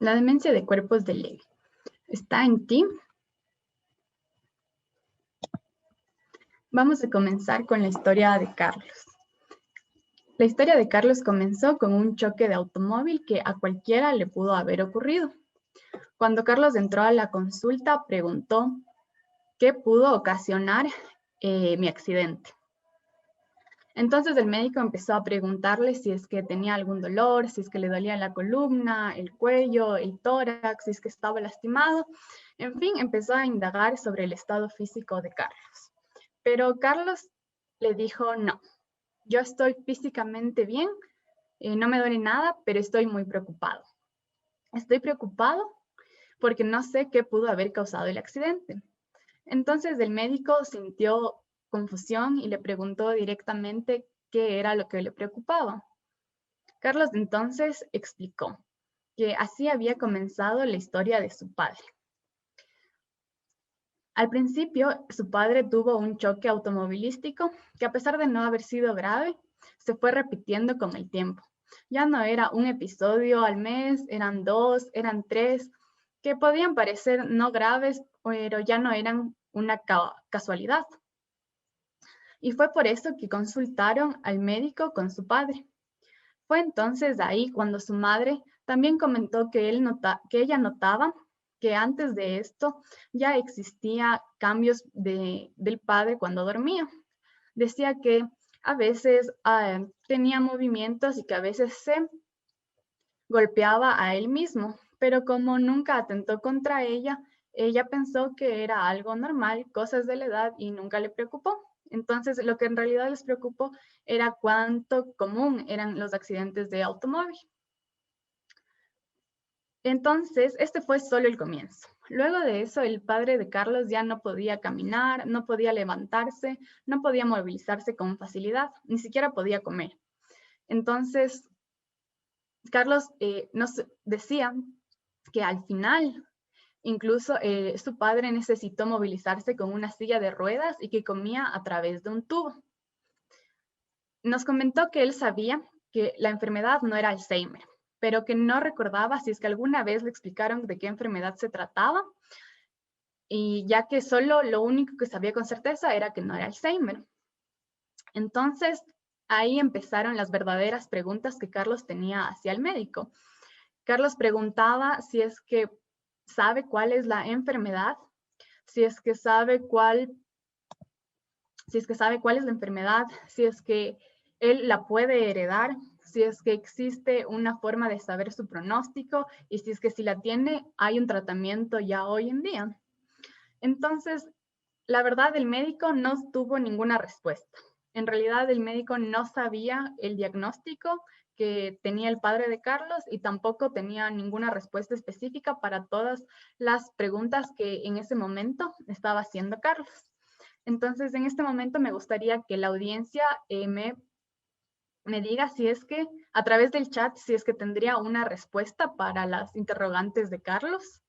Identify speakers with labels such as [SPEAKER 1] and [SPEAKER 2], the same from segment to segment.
[SPEAKER 1] La demencia de cuerpos de Lewy. ¿Está en ti? Vamos a comenzar con la historia de Carlos. La historia de Carlos comenzó con un choque de automóvil que a cualquiera le pudo haber ocurrido. Cuando Carlos entró a la consulta, preguntó qué pudo ocasionar mi accidente. Entonces el médico empezó a preguntarle si es que tenía algún dolor, si es que le dolía la columna, el cuello, el tórax, si es que estaba lastimado. En fin, empezó a indagar sobre el estado físico de Carlos. Pero Carlos le dijo, no, yo estoy físicamente bien, no me duele nada, pero estoy muy preocupado. Estoy preocupado porque no sé qué pudo haber causado el accidente. Entonces el médico sintió confusión y le preguntó directamente qué era lo que le preocupaba. Carlos entonces explicó que así había comenzado la historia de su padre. Al principio, su padre tuvo un choque automovilístico que, a pesar de no haber sido grave, se fue repitiendo con el tiempo. Ya no era un episodio al mes, eran 2, eran 3, que podían parecer no graves, pero ya no eran una casualidad. Y fue por eso que consultaron al médico con su padre. Fue entonces ahí cuando su madre también comentó que ella notaba que antes de esto ya existía cambios del padre cuando dormía. Decía que a veces tenía movimientos y que a veces se golpeaba a él mismo, pero como nunca atentó contra ella, ella pensó que era algo normal, cosas de la edad, y nunca le preocupó. Entonces, lo que en realidad les preocupó era cuánto común eran los accidentes de automóvil. Entonces, este fue solo el comienzo. Luego de eso, el padre de Carlos ya no podía caminar, no podía levantarse, no podía movilizarse con facilidad, ni siquiera podía comer. Entonces, Carlos nos decía que al final, incluso su padre necesitó movilizarse con una silla de ruedas y que comía a través de un tubo. Nos comentó que él sabía que la enfermedad no era Alzheimer, pero que no recordaba si es que alguna vez le explicaron de qué enfermedad se trataba, y ya que solo lo único que sabía con certeza era que no era Alzheimer. Entonces, ahí empezaron las verdaderas preguntas que Carlos tenía hacia el médico. Carlos preguntaba si es que sabe cuál es la enfermedad, si es que sabe cuál es la enfermedad, si es que él la puede heredar, si es que existe una forma de saber su pronóstico y si es que si la tiene, hay un tratamiento ya hoy en día. Entonces, la verdad, el médico no tuvo ninguna respuesta. En realidad, el médico no sabía el diagnóstico que tenía el padre de Carlos y tampoco tenía ninguna respuesta específica para todas las preguntas que en ese momento estaba haciendo Carlos. Entonces, en este momento me gustaría que la audiencia me diga si es que, a través del chat, si es que tendría una respuesta para las interrogantes de Carlos.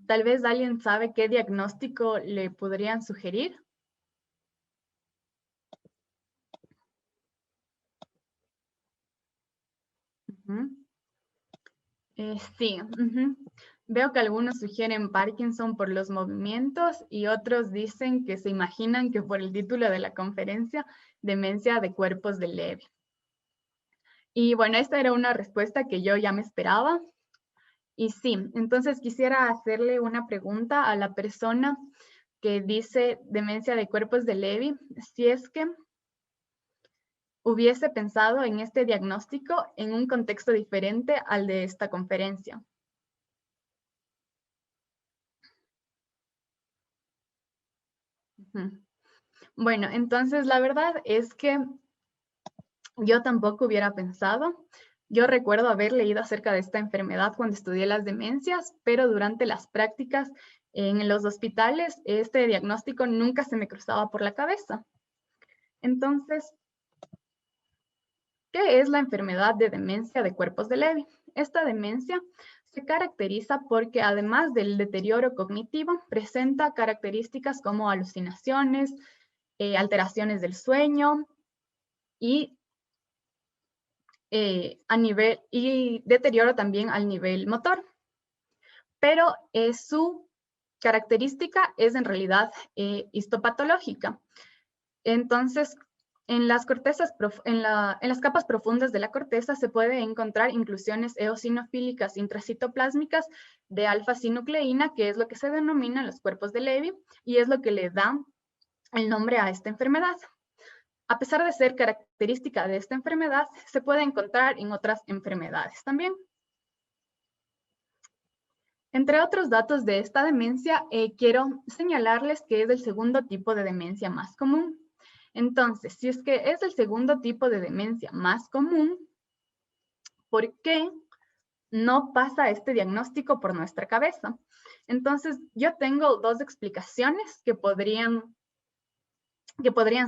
[SPEAKER 1] Tal vez alguien sabe qué diagnóstico le podrían sugerir. Sí. Veo que algunos sugieren Parkinson por los movimientos y otros dicen que se imaginan que por el título de la conferencia, demencia de cuerpos de Lewy. Y bueno, esta era una respuesta que yo ya me esperaba. Y sí, entonces quisiera hacerle una pregunta a la persona que dice demencia de cuerpos de Lewy, si es que hubiese pensado en este diagnóstico en un contexto diferente al de esta conferencia. Bueno, entonces la verdad es que yo tampoco hubiera pensado. Yo recuerdo haber leído acerca de esta enfermedad cuando estudié las demencias, pero durante las prácticas en los hospitales, este diagnóstico nunca se me cruzaba por la cabeza. Entonces, ¿qué es la enfermedad de demencia de cuerpos de Lewy? Esta demencia se caracteriza porque, además del deterioro cognitivo, presenta características como alucinaciones, alteraciones del sueño y deterioro también al nivel motor. Pero su característica es en realidad histopatológica. Entonces, en las capas profundas de la corteza se puede encontrar inclusiones eosinofílicas intracitoplásmicas de alfa-sinucleína, que es lo que se denomina los cuerpos de Levy, y es lo que le da el nombre a esta enfermedad. A pesar de ser característica de esta enfermedad, se puede encontrar en otras enfermedades también. Entre otros datos de esta demencia, quiero señalarles que es el segundo tipo de demencia más común. Entonces, si es que es el segundo tipo de demencia más común, ¿por qué no pasa este diagnóstico por nuestra cabeza? Entonces, yo tengo dos explicaciones que podrían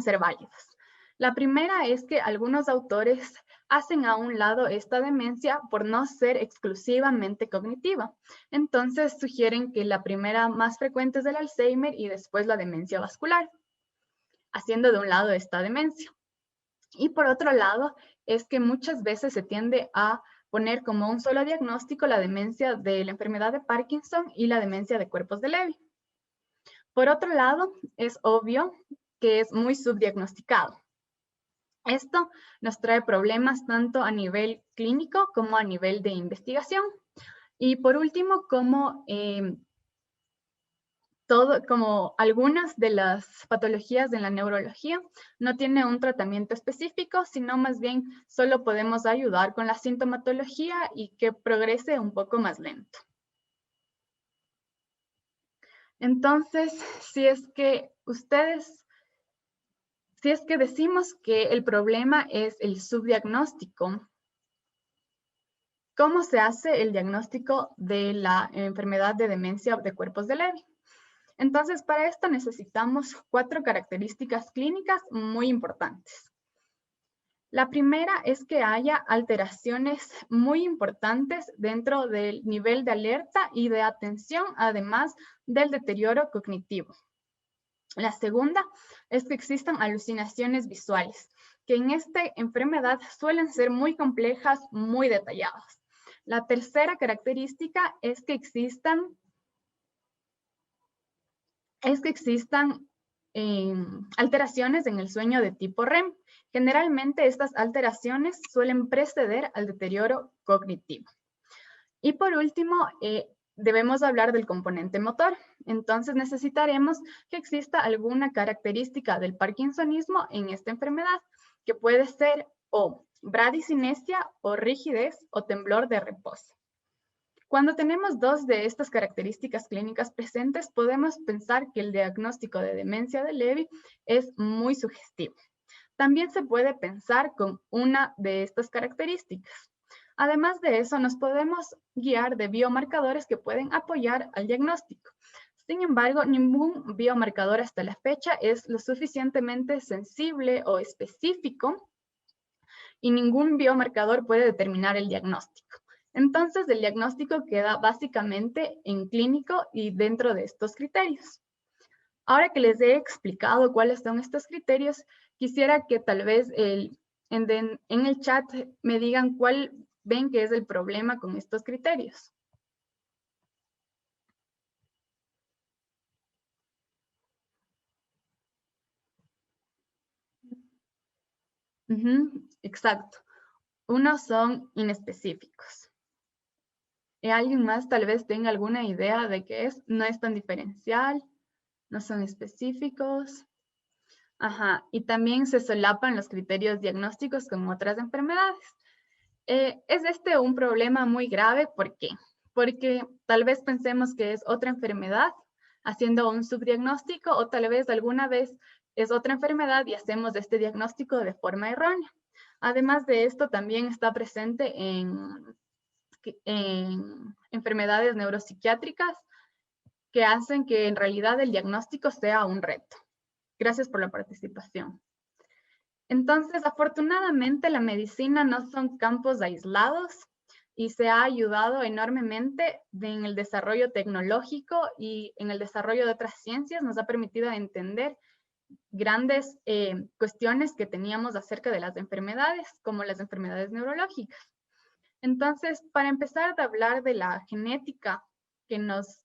[SPEAKER 1] ser válidas. La primera es que algunos autores hacen a un lado esta demencia por no ser exclusivamente cognitiva. Entonces sugieren que la primera más frecuente es el Alzheimer y después la demencia vascular, haciendo de un lado esta demencia. Y por otro lado, es que muchas veces se tiende a poner como un solo diagnóstico la demencia de la enfermedad de Parkinson y la demencia de cuerpos de Levy. Por otro lado, es obvio que es muy subdiagnosticado. Esto nos trae problemas tanto a nivel clínico como a nivel de investigación. Y por último, como algunas de las patologías de la neurología no tiene un tratamiento específico, sino más bien solo podemos ayudar con la sintomatología y que progrese un poco más lento. Entonces, si es que decimos que el problema es el subdiagnóstico, ¿cómo se hace el diagnóstico de la enfermedad de demencia de cuerpos de Levy? Entonces, para esto necesitamos 4 características clínicas muy importantes. La primera es que haya alteraciones muy importantes dentro del nivel de alerta y de atención, además del deterioro cognitivo. La segunda es que existan alucinaciones visuales, que en esta enfermedad suelen ser muy complejas, muy detalladas. La tercera característica es que existan alteraciones en el sueño de tipo REM. Generalmente estas alteraciones suelen preceder al deterioro cognitivo. Y por último, debemos hablar del componente motor. Entonces necesitaremos que exista alguna característica del parkinsonismo en esta enfermedad, que puede ser o bradicinesia o rigidez o temblor de reposo. Cuando tenemos 2 de estas características clínicas presentes, podemos pensar que el diagnóstico de demencia de Levy es muy sugestivo. También se puede pensar con una de estas características. Además de eso, nos podemos guiar de biomarcadores que pueden apoyar al diagnóstico. Sin embargo, ningún biomarcador hasta la fecha es lo suficientemente sensible o específico y ningún biomarcador puede determinar el diagnóstico. Entonces, el diagnóstico queda básicamente en clínico y dentro de estos criterios. Ahora que les he explicado cuáles son estos criterios, quisiera que tal vez en el chat me digan cuál ven que es el problema con estos criterios. Exacto. Unos son inespecíficos. ¿Alguien más tal vez tenga alguna idea de qué es? No es tan diferencial, no son específicos. Ajá, y también se solapan los criterios diagnósticos con otras enfermedades. Es este un problema muy grave, ¿por qué? Porque tal vez pensemos que es otra enfermedad haciendo un subdiagnóstico o tal vez alguna vez es otra enfermedad y hacemos este diagnóstico de forma errónea. Además de esto, también está presente en enfermedades neuropsiquiátricas que hacen que en realidad el diagnóstico sea un reto. Gracias por la participación. Entonces, afortunadamente, la medicina no son campos aislados y se ha ayudado enormemente en el desarrollo tecnológico y en el desarrollo de otras ciencias. Nos ha permitido entender grandes cuestiones que teníamos acerca de las enfermedades, como las enfermedades neurológicas. Entonces, para empezar a hablar de la genética que nos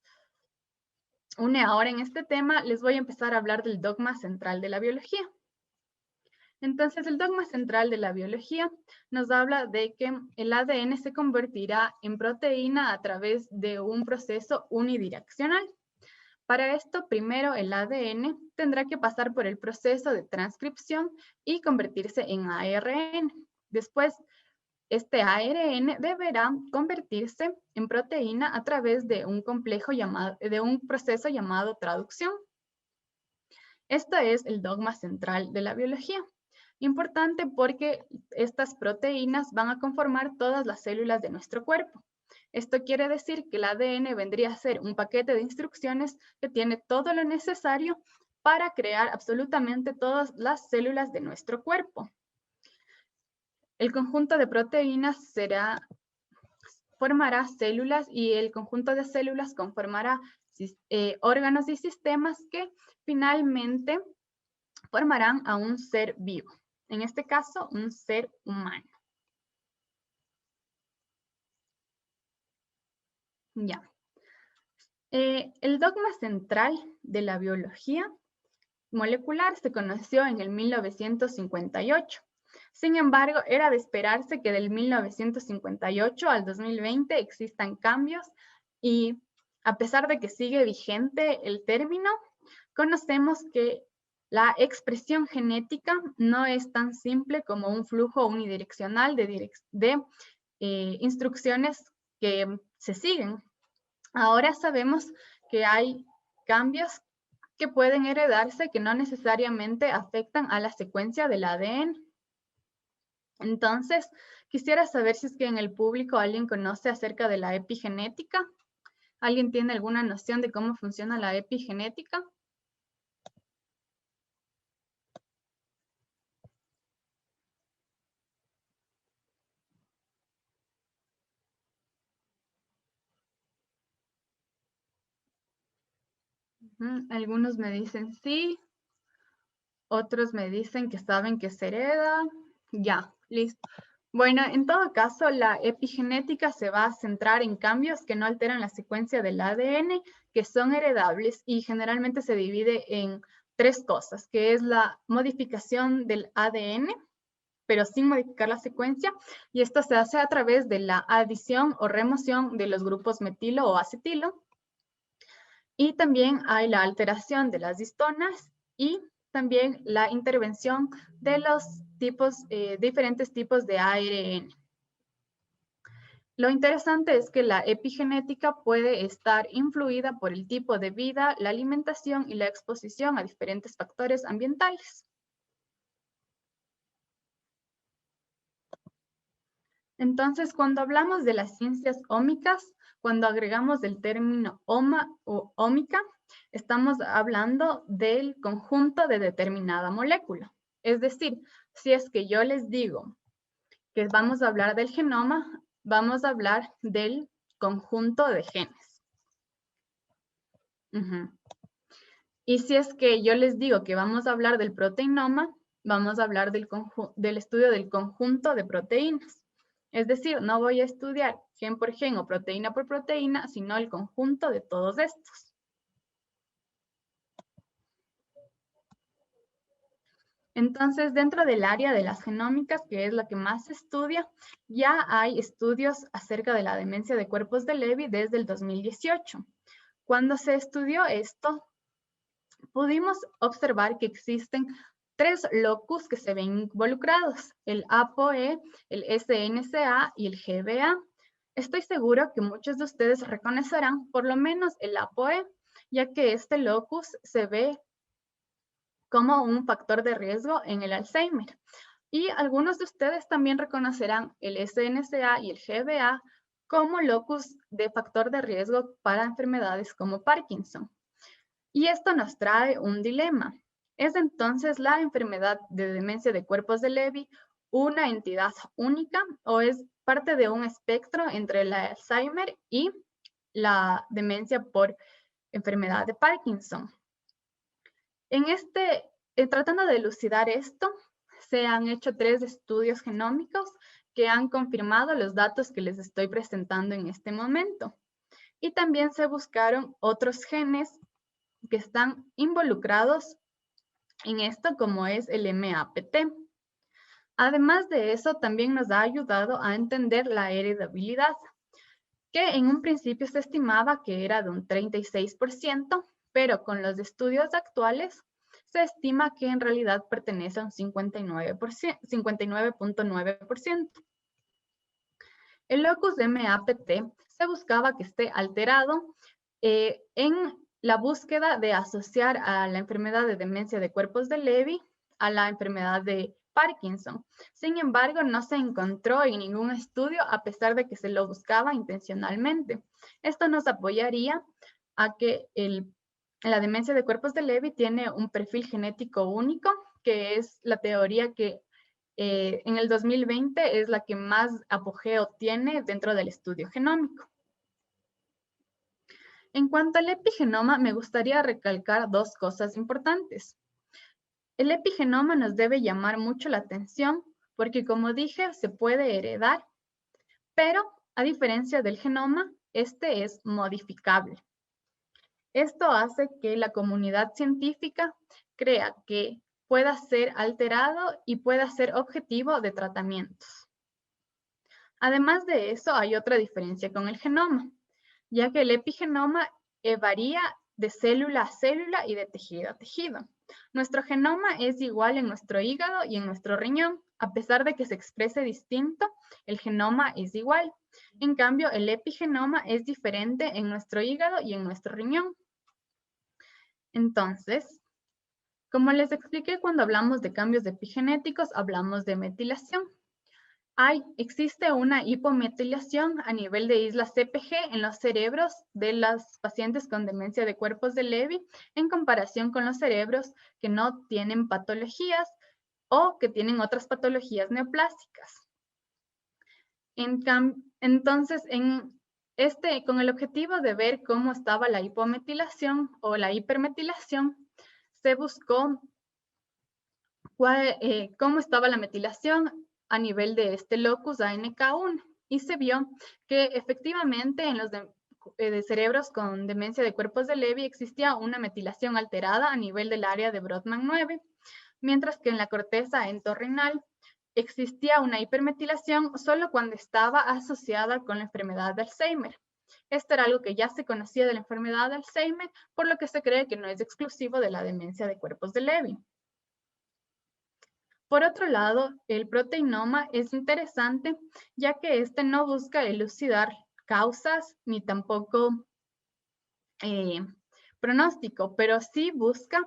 [SPEAKER 1] une ahora en este tema, les voy a empezar a hablar del dogma central de la biología. Entonces, el dogma central de la biología nos habla de que el ADN se convertirá en proteína a través de un proceso unidireccional. Para esto, primero el ADN tendrá que pasar por el proceso de transcripción y convertirse en ARN. Después, este ARN deberá convertirse en proteína a través de un proceso llamado traducción. Esto es el dogma central de la biología. Importante porque estas proteínas van a conformar todas las células de nuestro cuerpo. Esto quiere decir que el ADN vendría a ser un paquete de instrucciones que tiene todo lo necesario para crear absolutamente todas las células de nuestro cuerpo. El conjunto de proteínas formará células y el conjunto de células conformará órganos y sistemas que finalmente formarán a un ser vivo. En este caso, un ser humano. Ya. El dogma central de la biología molecular se conoció en el 1958. Sin embargo, era de esperarse que del 1958 al 2020 existan cambios y a pesar de que sigue vigente el término, conocemos que la expresión genética no es tan simple como un flujo unidireccional de instrucciones que se siguen. Ahora sabemos que hay cambios que pueden heredarse que no necesariamente afectan a la secuencia del ADN. Entonces, quisiera saber si es que en el público alguien conoce acerca de la epigenética. ¿Alguien tiene alguna noción de cómo funciona la epigenética? Algunos me dicen sí, otros me dicen que saben que se hereda. Ya, listo. Bueno, en todo caso, la epigenética se va a centrar en cambios que no alteran la secuencia del ADN, que son heredables y generalmente se divide en tres cosas, que es la modificación del ADN, pero sin modificar la secuencia, y esto se hace a través de la adición o remoción de los grupos metilo o acetilo. Y también hay la alteración de las histonas y también la intervención de los diferentes tipos de ARN. Lo interesante es que la epigenética puede estar influida por el tipo de vida, la alimentación y la exposición a diferentes factores ambientales. Entonces, cuando hablamos de las ciencias ómicas, cuando agregamos el término oma o ómica, estamos hablando del conjunto de determinada molécula. Es decir, si es que yo les digo que vamos a hablar del genoma, vamos a hablar del conjunto de genes. Y si es que yo les digo que vamos a hablar del proteinoma, vamos a hablar del estudio del conjunto de proteínas. Es decir, no voy a estudiar gen por gen o proteína por proteína, sino el conjunto de todos estos. Entonces, dentro del área de las genómicas, que es la que más se estudia, ya hay estudios acerca de la demencia de cuerpos de Lewy desde el 2018. Cuando se estudió esto, pudimos observar que existen tres locus que se ven involucrados, el ApoE, el SNCA y el GBA. Estoy seguro que muchos de ustedes reconocerán por lo menos el ApoE, ya que este locus se ve como un factor de riesgo en el Alzheimer. Y algunos de ustedes también reconocerán el SNCA y el GBA como locus de factor de riesgo para enfermedades como Parkinson. Y esto nos trae un dilema. ¿Es entonces la enfermedad de demencia de cuerpos de Lewy una entidad única o es parte de un espectro entre el Alzheimer y la demencia por enfermedad de Parkinson? En este tratando de elucidar esto, se han hecho 3 estudios genómicos que han confirmado los datos que les estoy presentando en este momento. Y también se buscaron otros genes que están involucrados en esto, como es el MAPT. Además de eso, también nos ha ayudado a entender la heredabilidad, que en un principio se estimaba que era de un 36%, pero con los estudios actuales se estima que en realidad pertenece a un 59.9%. El locus de MAPT se buscaba que esté alterado en la búsqueda de asociar a la enfermedad de demencia de cuerpos de Levy a la enfermedad de Parkinson. Sin embargo, no se encontró en ningún estudio a pesar de que se lo buscaba intencionalmente. Esto nos apoyaría a que la demencia de cuerpos de Levy tiene un perfil genético único, que es la teoría que en el 2020 es la que más apogeo tiene dentro del estudio genómico. En cuanto al epigenoma, me gustaría recalcar 2 cosas importantes. El epigenoma nos debe llamar mucho la atención porque, como dije, se puede heredar, pero a diferencia del genoma, este es modificable. Esto hace que la comunidad científica crea que pueda ser alterado y pueda ser objetivo de tratamientos. Además de eso, hay otra diferencia con el genoma, ya que el epigenoma varía de célula a célula y de tejido a tejido. Nuestro genoma es igual en nuestro hígado y en nuestro riñón. A pesar de que se exprese distinto, el genoma es igual. En cambio, el epigenoma es diferente en nuestro hígado y en nuestro riñón. Entonces, como les expliqué, cuando hablamos de cambios epigenéticos, hablamos de metilación. Existe una hipometilación a nivel de islas CPG en los cerebros de los pacientes con demencia de cuerpos de Levy en comparación con los cerebros que no tienen patologías o que tienen otras patologías neoplásicas. Entonces, con el objetivo de ver cómo estaba la hipometilación o la hipermetilación, se buscó cómo estaba la metilación a nivel de este locus ANK1 y se vio que efectivamente en los de cerebros con demencia de cuerpos de Levy existía una metilación alterada a nivel del área de Brodmann 9, mientras que en la corteza entorrinal existía una hipermetilación solo cuando estaba asociada con la enfermedad de Alzheimer. Esto era algo que ya se conocía de la enfermedad de Alzheimer, por lo que se cree que no es exclusivo de la demencia de cuerpos de Levy. Por otro lado, el proteinoma es interesante ya que este no busca elucidar causas ni tampoco pronóstico, pero sí busca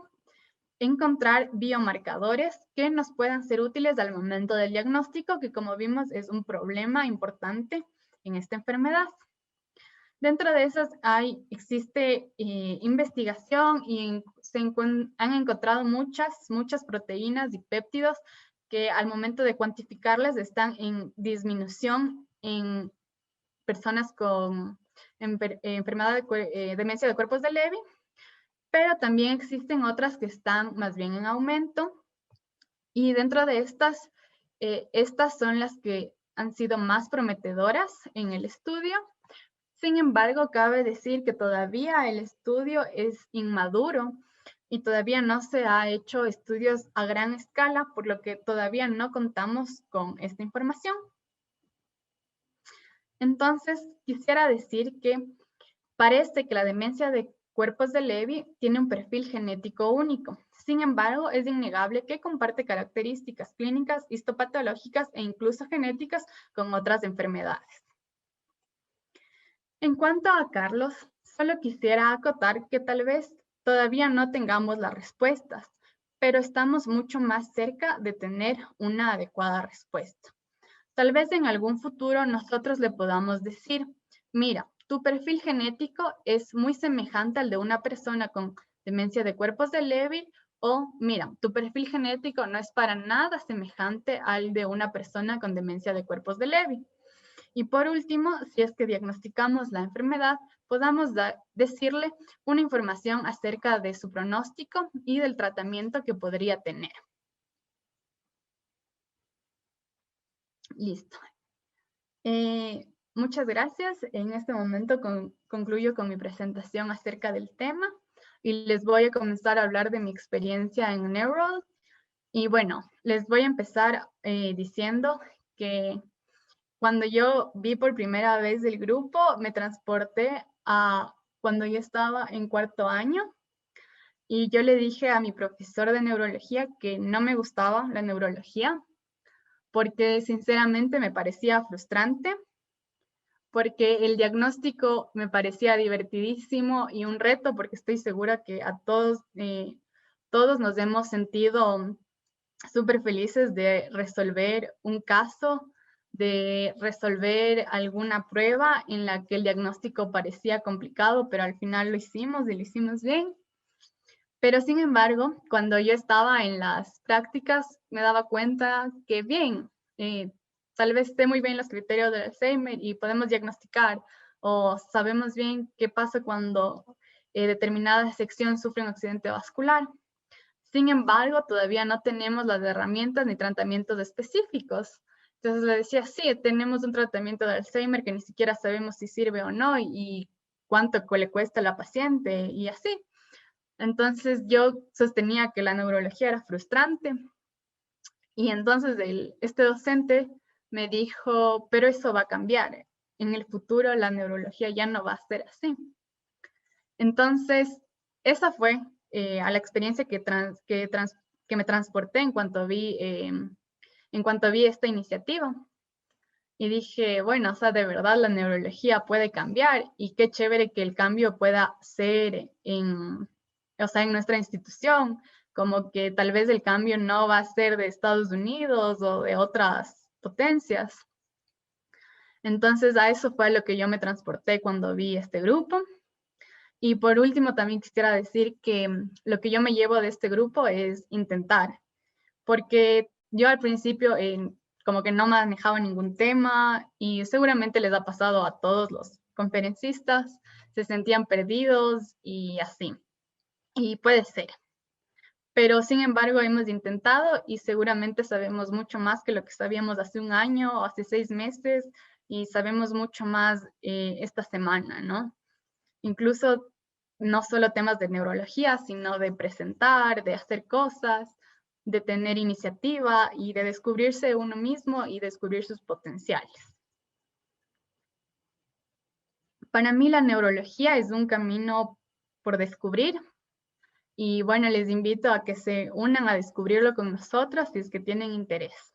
[SPEAKER 1] encontrar biomarcadores que nos puedan ser útiles al momento del diagnóstico, que como vimos es un problema importante en esta enfermedad. Dentro de esas existe investigación y han encontrado muchas proteínas y péptidos que al momento de cuantificarlas están en disminución en personas con enfermedad de demencia de cuerpos de Levy, pero también existen otras que están más bien en aumento y dentro de estas son las que han sido más prometedoras en el estudio. Sin embargo, cabe decir que todavía el estudio es inmaduro y todavía no se ha hecho estudios a gran escala, por lo que todavía no contamos con esta información. Entonces, quisiera decir que parece que la demencia de cuerpos de Levy tiene un perfil genético único. Sin embargo, es innegable que comparte características clínicas, histopatológicas e incluso genéticas con otras enfermedades. En cuanto a Carlos, solo quisiera acotar que tal vez todavía no tengamos las respuestas, pero estamos mucho más cerca de tener una adecuada respuesta. Tal vez en algún futuro nosotros le podamos decir, mira, tu perfil genético es muy semejante al de una persona con demencia de cuerpos de Levy, o mira, tu perfil genético no es para nada semejante al de una persona con demencia de cuerpos de Levy. Y por último, si es que diagnosticamos la enfermedad, podamos decirle una información acerca de su pronóstico y del tratamiento que podría tener. Listo. Muchas gracias. En este momento concluyo con mi presentación acerca del tema y les voy a comenzar a hablar de mi experiencia en Neuralink. Y bueno, les voy a empezar diciendo que cuando yo vi por primera vez el grupo, me transporté a cuando yo estaba en cuarto año y yo le dije a mi profesor de neurología que no me gustaba la neurología porque sinceramente me parecía frustrante, porque el diagnóstico me parecía divertidísimo y un reto, porque estoy segura que a todos nos hemos sentido súper felices de resolver un caso, de resolver alguna prueba en la que el diagnóstico parecía complicado, pero al final lo hicimos y lo hicimos bien. Pero sin embargo, cuando yo estaba en las prácticas, me daba cuenta que bien, tal vez esté muy bien los criterios del Alzheimer y podemos diagnosticar, o sabemos bien qué pasa cuando determinada sección sufre un accidente vascular. Sin embargo, todavía no tenemos las herramientas ni tratamientos específicos. Entonces le decía, sí, tenemos un tratamiento de Alzheimer que ni siquiera sabemos si sirve o no y cuánto le cuesta a la paciente y así. Entonces yo sostenía que la neurología era frustrante y entonces este docente me dijo, pero eso va a cambiar. En el futuro la neurología ya no va a ser así. Entonces, esa fue a la experiencia que me transporté en cuanto vi esta iniciativa. Y dije, bueno, o sea, de verdad la neurología puede cambiar y qué chévere que el cambio pueda ser en nuestra institución, como que tal vez el cambio no va a ser de Estados Unidos o de otras potencias. Entonces a eso fue a lo que yo me transporté cuando vi este grupo. Y por último, también quisiera decir que lo que yo me llevo de este grupo es intentar, porque yo al principio como que no manejaba ningún tema y seguramente les ha pasado a todos los conferencistas, se sentían perdidos y así. Y puede ser. Pero sin embargo hemos intentado y seguramente sabemos mucho más que lo que sabíamos hace un año o hace 6 meses y sabemos mucho más esta semana, ¿no? Incluso no solo temas de neurología, sino de presentar, de hacer cosas, de tener iniciativa y de descubrirse uno mismo y descubrir sus potenciales. Para mí la neurología es un camino por descubrir y bueno, les invito a que se unan a descubrirlo con nosotros si es que tienen interés.